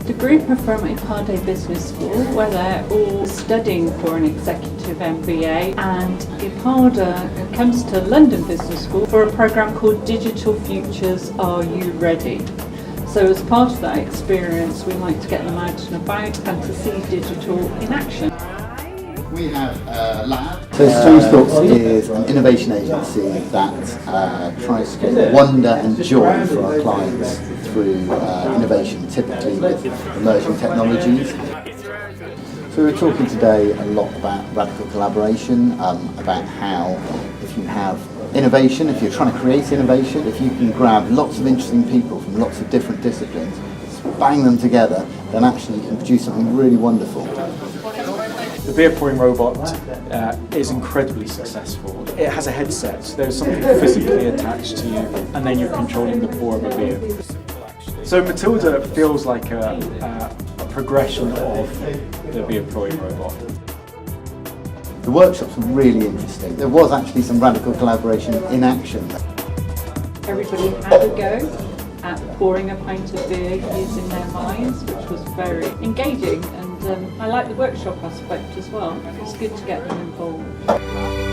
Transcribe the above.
The group are from EMBA Business School, where they're all studying for an executive MBA, and EMBA comes to London Business School for a programme called Digital Futures Are You Ready? So as part of that experience, we like to get them out and about and to see digital in action. We have a lab. So Strange Thoughts is an innovation agency that tries to create wonder and joy for our clients through innovation, typically with emerging technologies. So we're talking today a lot about radical collaboration, about how if you have innovation, if you're trying to create innovation, if you can grab lots of interesting people from lots of different disciplines, bang them together, then actually you can produce something really wonderful. The beer pouring robot is incredibly successful. It has a headset, so there's something physically attached to you, and then you're controlling the pour of a beer. So Matilda feels like a progression of the beer pouring robot. The workshops were really interesting. There was actually some radical collaboration in action. Everybody had a go at pouring a pint of beer using their minds, which was very engaging, and I like the workshop aspect as well. It's good to get them involved.